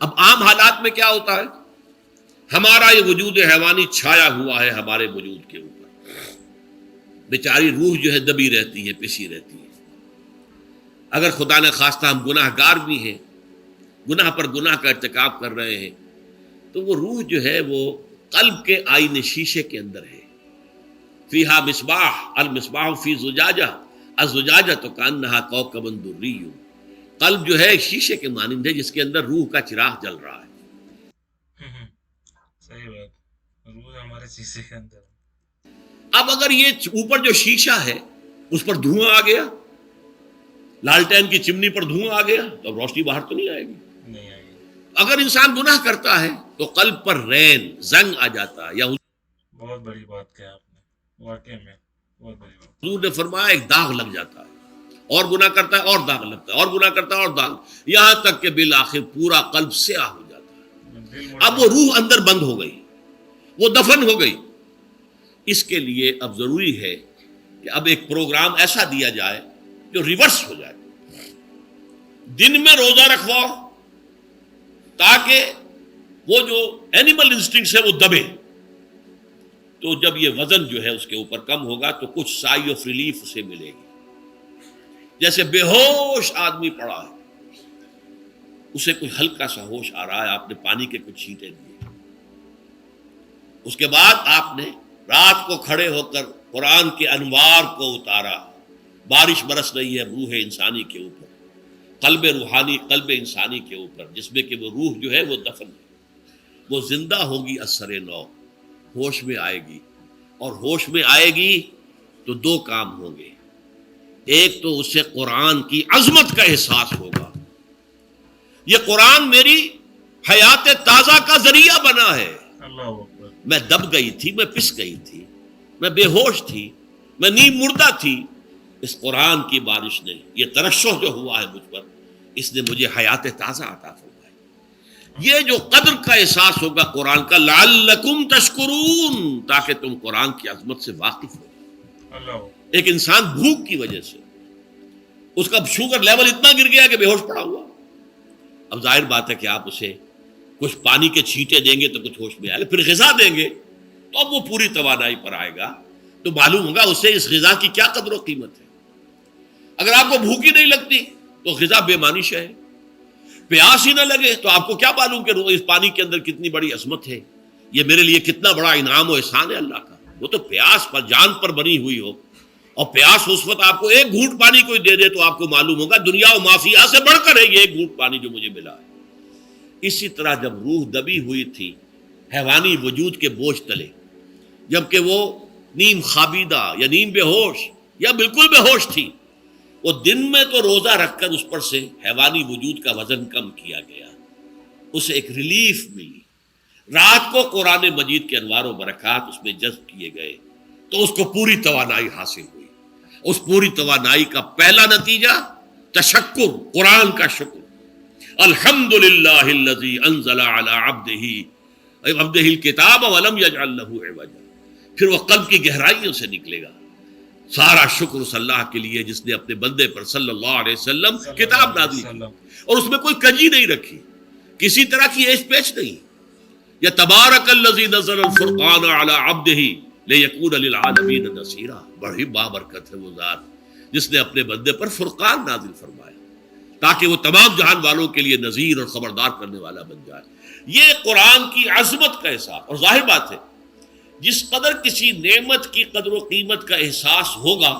اب عام حالات میں کیا ہوتا ہے، ہمارا یہ وجود حیوانی چھایا ہوا ہے ہمارے وجود کے اوپر، بیچاری روح جو ہے دبی رہتی ہے، پسی رہتی ہے۔ اگر خدا نہ خواستہ ہم گناہ گار بھی ہیں، گناہ پر گناہ کا ارتکاب کر رہے ہیں، تو وہ روح جو ہے وہ قلب کے آئینے شیشے کے اندر ہے۔ فیہا مصباح، المصباح فی زجاجہ، الزجاجہ تو کانہا کوکب دری، قلب جو ہے شیشے کے مانند ہے جس کے اندر روح کا چراغ جل رہا ہے۔ صحیح بات، روح ہمارے شیشے کے اندر۔ اب اگر یہ اوپر جو شیشہ ہے اس پر دھواں آ گیا، لالٹین کی چمنی پر دھواں آ گیا، تو اب روشنی باہر تو نہیں آئے گی۔ نہیں آئے گی۔ اگر انسان گناہ کرتا ہے تو قلب پر رین، زنگ آ جاتا ہے، یا بہت بڑی بات کہا آپ نے، واقعی میں بہت بڑی بات۔ حضور نے فرمایا ایک داغ لگ جاتا ہے، اور گناہ کرتا ہے اور داغ لگتا ہے، اور گناہ کرتا ہے اور داغ، یہاں تک کہ بالآخر پورا قلب سیاہ ہو جاتا ہے۔ دل مڑ اب وہ روح اندر بند ہو گئی، وہ دفن ہو گئی۔ اس کے لیے اب ضروری ہے کہ اب ایک پروگرام ایسا دیا جائے جو ریورس ہو جائے۔ دن میں روزہ رکھواؤ تاکہ وہ جو اینیمل انسٹنکٹس ہے وہ دبے، تو جب یہ وزن جو ہے اس کے اوپر کم ہوگا تو کچھ سائی آف ریلیف اسے ملے گی۔ جیسے بے ہوش آدمی پڑا ہے، اسے کوئی ہلکا سا ہوش آ رہا ہے، آپ نے پانی کے کچھ چھینٹے دیے، اس کے بعد آپ نے رات کو کھڑے ہو کر قرآن کے انوار کو اتارا، بارش برس رہی ہے روح انسانی کے اوپر، قلب روحانی، قلب انسانی کے اوپر، جس میں کہ وہ روح جو ہے وہ دفن ہے، وہ زندہ ہوگی اثر نو، ہوش میں آئے گی، اور ہوش میں آئے گی تو دو کام ہوں گے۔ ایک تو اسے قرآن کی عظمت کا احساس ہوگا، یہ قرآن میری حیات تازہ کا ذریعہ بنا ہے، اللہ اکبر۔ میں دب گئی تھی، میں پس گئی تھی، میں بے ہوش تھی، میں نیم مردہ تھی، اس قرآن کی بارش نے، یہ ترشح جو ہوا ہے مجھ پر، اس نے مجھے حیات تازہ عطا فرمائی۔ یہ جو قدر کا احساس ہوگا قرآن کا، لعلکم تشکرون، تاکہ تم قرآن کی عظمت سے واقف ہو۔ اللہ اکبر۔ ایک انسان بھوک کی وجہ سے اس کا شوگر لیول اتنا گر گیا کہ بے ہوش پڑا ہوا، اب ظاہر بات ہے کہ آپ اسے کچھ پانی کے چھینٹے دیں گے تو کچھ ہوش میں آئے گا، پھر غذا دیں گے تو اب وہ پوری توانائی پر آئے گا، تو معلوم ہوگا اسے اس غذا کی کیا قدر و قیمت ہے۔ اگر آپ کو بھوک ہی نہیں لگتی تو غذا بے معنی شے ہے، پیاس ہی نہ لگے تو آپ کو کیا معلوم کہ اس پانی کے اندر کتنی بڑی عظمت ہے، یہ میرے لیے کتنا بڑا انعام و احسان ہے اللہ کا۔ وہ تو پیاس پر، جان پر بنی ہوئی ہو، اور پیاس اس وقت آپ کو ایک گھونٹ پانی کوئی دے دے تو آپ کو معلوم ہوگا دنیا و مافیا سے بڑھ کر ہے یہ ایک گھونٹ پانی جو مجھے ملا ہے۔ اسی طرح جب روح دبی ہوئی تھی حیوانی وجود کے بوجھ تلے، جبکہ وہ نیم خوابیدہ یا نیم بے ہوش یا بالکل بے ہوش تھی، وہ دن میں تو روزہ رکھ کر اس پر سے حیوانی وجود کا وزن کم کیا گیا، اسے ایک ریلیف ملی۔ رات کو قرآن مجید کے انوار و برکات اس میں جذب کیے گئے تو اس کو پوری توانائی حاصل ہوئی۔ اس پوری توانائی کا پہلا نتیجہ تشکر، قرآن کا شکر، الحمدللہ الذی انزل علی عبدہ الکتاب ولم یجعل لہ عوجا۔ پھر وہ قلب کی گہرائیوں سے نکلے گا، سارا شکر اس اللہ کے لیے جس نے اپنے بندے پر صلی اللہ علیہ وسلم کتاب نازل کی، اور اس میں کوئی کنجی نہیں رکھی، کسی طرح کی ایش پیچ نہیں۔ یا تبارک الذی نزل الفرقان علی عبدہ لیکون للعالمین نذیرا، بڑی بابرکت ہے وہ ذات جس نے اپنے بندے پر فرقان نازل فرمایا تاکہ وہ تمام جہان والوں کے لیے نذیر اور خبردار کرنے والا بن جائے۔ یہ قرآن کی عظمت کا احساس، اور ظاہر بات ہے جس قدر کسی نعمت کی قدر و قیمت کا احساس ہوگا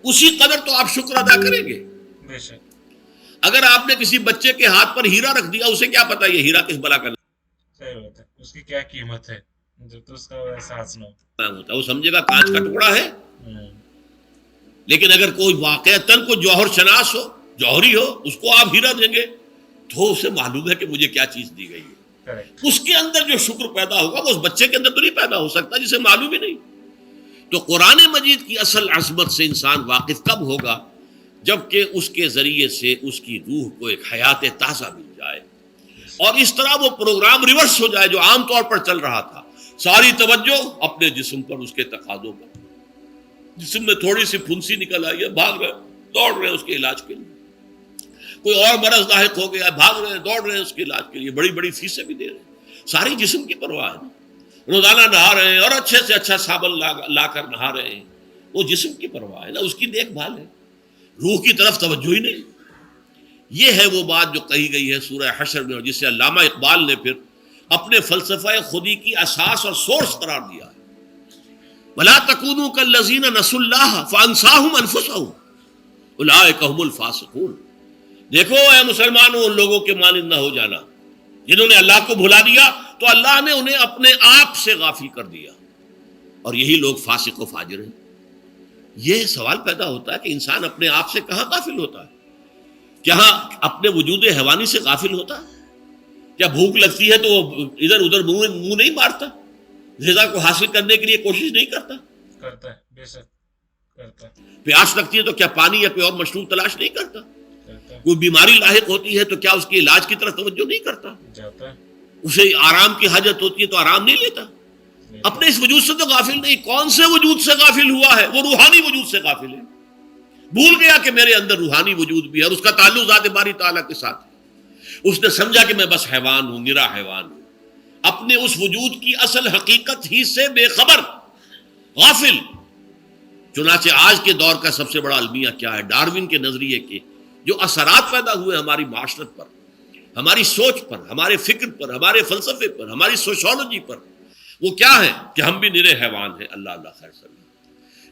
اسی قدر تو آپ شکر ادا کریں گے۔ بے شک۔ اگر آپ نے کسی بچے کے ہاتھ پر ہیرا رکھ دیا، اسے کیا پتا یہ ہیرا کس بلا کا صحیح بات ہے، اس کی کیا قیمت ہے جب تو اس کا احساس نہ ہو۔ ہوتا ہے، وہ سمجھے گا کانچ کا ٹکڑا ہے۔ لیکن اگر کوئی واقعتاً کو جوہر شناس ہو، جوہری ہو، اس کو آپ ہیرا دیں گے تو اسے معلوم ہے کہ مجھے کیا چیز دی گئی ہے۔ اس کے اندر جو شکر پیدا ہوگا وہ اس بچے کے اندر تو نہیں پیدا ہو سکتا جسے معلوم ہی نہیں۔ تو قرآن مجید کی اصل عظمت سے انسان واقف کب ہوگا؟ جبکہ اس کے ذریعے سے اس کی روح کو ایک حیات تازہ مل جائے، اور اس طرح وہ پروگرام ریورس ہو جائے جو عام طور پر چل رہا تھا، ساری توجہ اپنے جسم پر، اس کے تقاضوں پر۔ جسم میں تھوڑی سی پھنسی نکل آئی ہے، بھاگ رہے، دوڑ رہے اس کے علاج کے لیے۔ کوئی اور مرض لاحق ہو گیا، بھاگ رہے ہیں، دوڑ رہے ہیں اس کے علاج کے لیے، بڑی بڑی فیسیں بھی دے رہے ہیں، ساری جسم کی پرواہ ہے، روزانہ نہا رہے ہیں اور اچھے سے اچھا صابن لا کر نہا رہے ہیں، وہ جسم کی پرواہ ہے نا، اس کی دیکھ بھال ہے، روح کی طرف توجہ ہی نہیں۔ یہ ہے وہ بات جو کہی گئی ہے سورہ حشر میں، اور جسے علامہ اقبال نے پھر اپنے فلسفہ خودی کی اساس اور سورس قرار دیا ہے، وَلَا تَكُونُوا كَالَّذِينَ نَسُوا اللَّهَ فَأَنسَاهُمْ أَنفُسَهُمْ أُولَٰئِكَ هُمُ الْفَاسِقُونَ۔ دیکھو اے مسلمانوں، ان لوگوں کے مانند نہ ہو جانا جنہوں نے اللہ کو بھلا دیا تو اللہ نے انہیں اپنے آپ سے غافل کر دیا، اور یہی لوگ فاسق و فاجر ہیں۔ یہ سوال پیدا ہوتا ہے کہ انسان اپنے آپ سے کہاں غافل ہوتا ہے؟ کیا اپنے وجود حیوانی سے غافل ہوتا ہے؟ کیا بھوک لگتی ہے تو وہ ادھر ادھر منہ نہیں مارتا؟ غذا کو حاصل کرنے کے لیے کوشش نہیں کرتا؟ کرتا ہے، بے شک کرتا ہے، پیاس لگتی ہے تو کیا پانی یا کوئی اور مشروب تلاش نہیں کرتا؟ کرتا ہے، کوئی بیماری لاحق ہوتی ہے تو کیا اس کے علاج کی طرف توجہ نہیں کرتا؟ جاتا ہے، اسے آرام کی حاجت ہوتی ہے تو آرام نہیں لیتا؟ اپنے اس وجود سے تو غافل نہیں۔ کون سے وجود سے غافل ہوا ہے؟ وہ روحانی وجود سے غافل ہے، بھول گیا کہ میرے اندر روحانی وجود بھی ہے اور اس کا تعلق ذات باری تعالیٰ کے ساتھ ہے۔ اس نے سمجھا کہ میں بس حیوان ہوں، نرا حیوان ہوں، اپنے اس وجود کی اصل حقیقت ہی سے بے خبر، غافل۔ چنانچہ آج کے دور کا سب سے بڑا المیہ کیا ہے؟ ڈاروین کے نظریے کے جو اثرات پیدا ہوئے ہماری معاشرت پر، ہماری سوچ پر، ہمارے فکر پر، ہمارے فلسفے پر، ہماری سوشولوجی پر، وہ کیا ہے کہ ہم بھی نرے حیوان ہیں۔ اللہ اللہ خیر سلام۔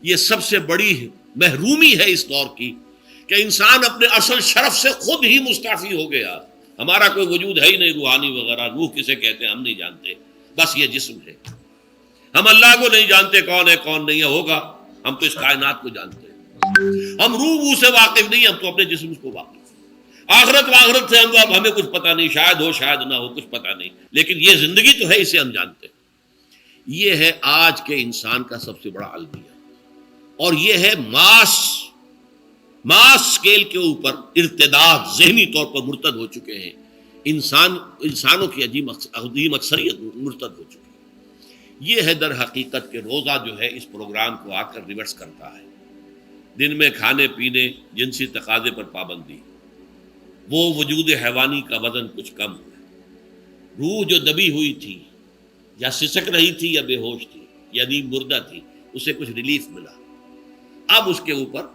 یہ سب سے بڑی محرومی ہے اس دور کی کہ انسان اپنے اصل شرف سے خود ہی مستعفی ہو گیا۔ ہمارا کوئی وجود ہے ہی نہیں روحانی وغیرہ، روح کسے کہتے ہیں ہم نہیں جانتے، بس یہ جسم ہے۔ ہم اللہ کو نہیں جانتے کون ہے کون نہیں ہے، ہوگا، ہم تو اس کائنات کو جانتے ہیں۔ ہم روح سے واقف نہیں، ہم تو اپنے جسم کو واقف ہیں۔ آخرت سے ہمیں کچھ پتہ نہیں، شاید ہو شاید نہ ہو، کچھ پتہ نہیں، لیکن یہ زندگی تو ہے، اسے ہم جانتے ہیں۔ یہ ہے آج کے انسان کا سب سے بڑا المیہ، اور یہ ہے ماس سکیل کے اوپر ارتداد، ذہنی طور پر مرتد ہو چکے ہیں انسانوں کی عظیم اکثریت مرتد ہو چکی ہے۔ یہ ہے در حقیقت کہ روزہ جو ہے اس پروگرام کو آ کر ریورس کرتا ہے۔ دن میں کھانے پینے، جنسی تقاضے پر پابندی، وہ وجود حیوانی کا وزن کچھ کم ہے، روح جو دبی ہوئی تھی یا سسک رہی تھی یا بے ہوش تھی یا نیند مردہ تھی، اسے کچھ ریلیف ملا۔ اب اس کے اوپر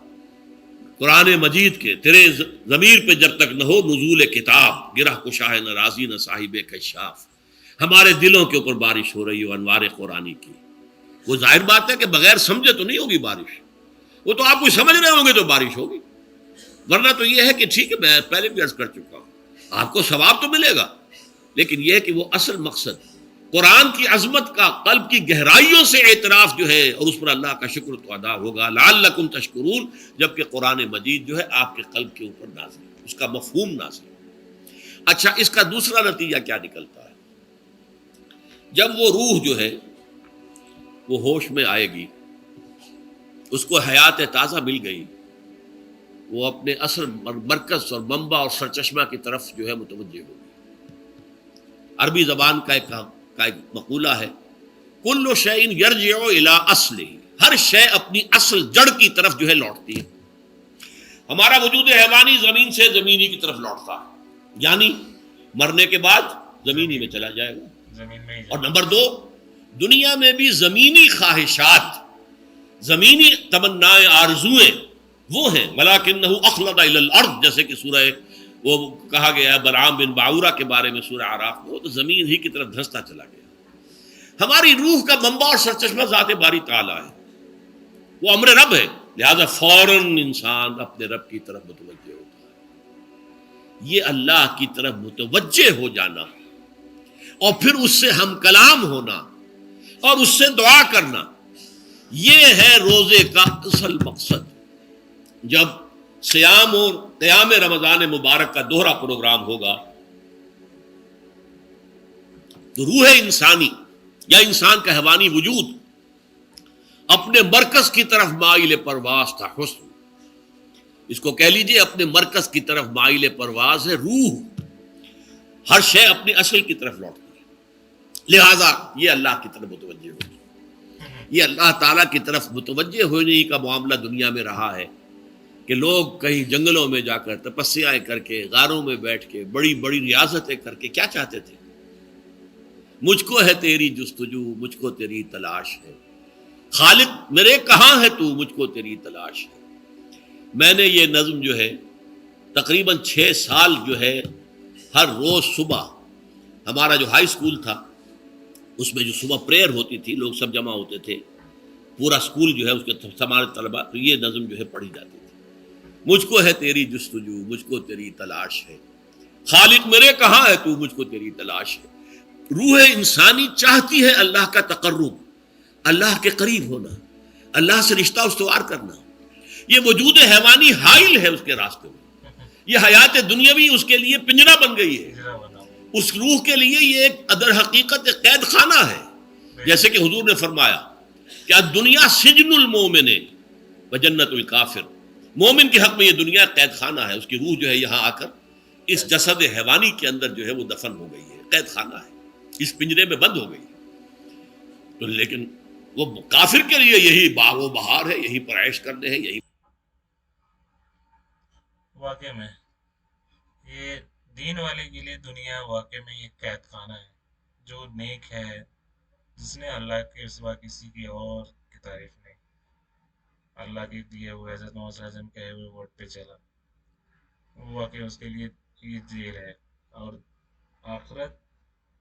قرآن مجید کے تیرے ضمیر پہ جب تک نہ ہو نزول کتاب، گرہ کشا ہے نہ رازی نہ صاحب کشاف، ہمارے دلوں کے اوپر بارش ہو رہی ہو انوار قرآنی کی۔ وہ ظاہر بات ہے کہ بغیر سمجھے تو نہیں ہوگی بارش، وہ تو آپ کو سمجھ رہے ہوں گے تو بارش ہوگی، ورنہ تو یہ ہے کہ ٹھیک ہے، میں پہلے بھی عرض کر چکا ہوں، آپ کو ثواب تو ملے گا، لیکن یہ ہے کہ وہ اصل مقصد قرآن کی عظمت کا قلب کی گہرائیوں سے اعتراف جو ہے، اور اس پر اللہ کا شکر تو ادا ہوگا، لعلکم تشکرون، جبکہ قرآن مجید جو ہے آپ کے قلب کے اوپر نازل ہے، اس کا مفہوم نازل ہے۔ اچھا، اس کا دوسرا نتیجہ کیا نکلتا ہے؟ جب وہ روح جو ہے وہ ہوش میں آئے گی، اس کو حیات تازہ مل گئی، وہ اپنے اصل مرکز اور منبع اور سرچشمہ کی طرف جو ہے متوجہ ہوگی۔ عربی زبان کا ایک مقولہ ہے، کل شیء یرجع الی اصلہ، ہر شے اپنی اصل جڑ کی طرف جو ہے لوٹتی ہے۔ ہمارا وجود حیوانی زمین سے زمینی کی طرف لوٹتا ہے، یعنی مرنے کے بعد زمینی میں چلا جائے گا۔ زمین میں ہی اور نمبر دو، دنیا میں بھی زمینی خواہشات، زمینی تمنائیں، آرزویں وہ ہیں، وَلَٰكِنَّهُ أَخْلَدَ إِلَى الْأَرْضِ، جیسے کہ سورہ وہ کہا گیا ہے بلعام بن باعورہ کے بارے میں سورہ اعراف میں، وہ تو زمین ہی کی طرف دھنستا چلا گیا۔ ہماری روح کا منبع اور سرچشمہ ذات باری تعالیٰ ہے، وہ امر رب ہے، لہذا فوراً انسان اپنے رب کی طرف متوجہ ہوتا ہے۔ یہ اللہ کی طرف متوجہ ہو جانا اور پھر اس سے ہم کلام ہونا اور اس سے دعا کرنا، یہ ہے روزے کا اصل مقصد۔ جب سیام اور قیام رمضان مبارک کا دوہرا پروگرام ہوگا تو روح انسانی یا انسان کا حیوانی وجود اپنے مرکز کی طرف مائل پرواز تھا، حسن، اس کو کہہ لیجئے اپنے مرکز کی طرف مائل پرواز ہے روح، ہر شے اپنی اصل کی طرف لوٹتی ہے، لہذا یہ اللہ کی طرف متوجہ ہوگی۔ یہ اللہ تعالیٰ کی طرف متوجہ ہونے کا معاملہ دنیا میں رہا ہے، کہ لوگ کہیں جنگلوں میں جا کر تپسیائیں کر کے، غاروں میں بیٹھ کے، بڑی بڑی ریاضتیں کر کے کیا چاہتے تھے؟ مجھ کو ہے تیری جستجو، مجھ کو تیری تلاش ہے، خالق میرے کہاں ہے تو، مجھ کو تیری تلاش ہے۔ میں نے یہ نظم جو ہے تقریباً 6 سال جو ہے ہر روز صبح، ہمارا جو ہائی اسکول تھا اس میں جو صبح پریئر ہوتی تھی، لوگ سب جمع ہوتے تھے، پورا اسکول جو ہے اس کے ہمارے طلبا، تو یہ نظم جو ہے پڑھی جاتی تھی، مجھ کو ہے تیری جستجو، مجھ کو تیری تلاش ہے، خالق میرے کہاں ہے تو، مجھ کو تیری تلاش ہے۔ روح انسانی چاہتی ہے اللہ کا تقرب، اللہ کے قریب ہونا، اللہ سے رشتہ استوار کرنا۔ یہ وجود حیوانی حائل ہے اس کے راستے میں، یہ حیات دنیاوی اس کے لیے پنجرا بن گئی ہے، پنجرا بنا ہوا اس روح کے لیے یہ ایک ادر حقیقت ایک قید خانہ ہے۔ ہے۔ جیسے کہ حضور نے فرمایا کہ دنیا سجن المومن و جنت الکافر، مومن کے حق میں یہ دنیا قید خانہ ہے، اس کی روح جو ہے یہاں آ کر اس جسد حیوانی کے اندر جو ہے وہ دفن ہو گئی ہے، قید خانہ ہے، اس پنجرے میں بند ہو گئی ہے۔ تو لیکن وہ کافر کے لیے یہی باغ و بہار ہے، یہی پرعیش کرنے ہیں، یہی واقع میں یہ دین والے کے لیے دنیا واقع میں یہ قید خانہ ہے۔ جو نیک ہے، جس نے اللہ کے سوا کسی کی اور کی تعریف نہیں، اللہ کے دیے ہوئے حضرت محمد صلی اللہ علیہ وسلم کہے ہوئے ووٹ پہ چلا، وہ واقعی اس کے لیے یہ جیل ہے، اور آخرت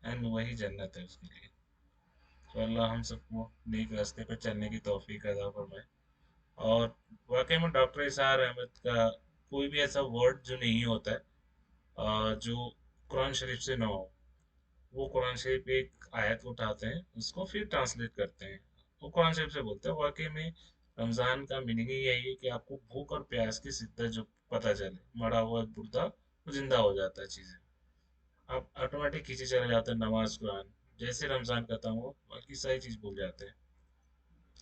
اینڈ وہی جنت ہے اس کے لیے۔ تو اللہ ہم سب کو نیک راستے پہ چلنے کی توفیق عطا فرمائے۔ اور واقعی میں ڈاکٹر اسحاق احمد کا کوئی بھی ایسا ورڈ جو نہیں ہوتا ہے جو قرآن شریف سے نہ ہو، وہ قرآن شریف پہ ایک آیت اٹھاتے ہیں، اس کو پھر ٹرانسلیٹ کرتے ہیں، وہ قرآن شریف سے بولتے ہیں۔ واقعی میں رمضان کا میننگ ہی یہی ہے کہ آپ کو بھوک اور پیاس کی شدت جو پتہ چلے، مڑا ہوا بردہ وہ زندہ ہو جاتا ہے چیزیں، آپ آٹومیٹک کھینچے چلے جاتے ہیں نماز قرآن، جیسے رمضان ختم ہو باقی ساری چیز بھول جاتے ہیں۔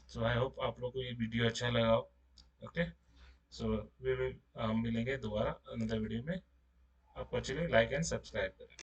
سو آئی ہوپ آپ لوگ کو یہ ویڈیو اچھا لگا ہو۔ اوکے، سو وی ول ملیں گے دوبارہ اندر ویڈیو میں۔ آپ کو اچھی لگے لائک اینڈ سبسکرائب کریں۔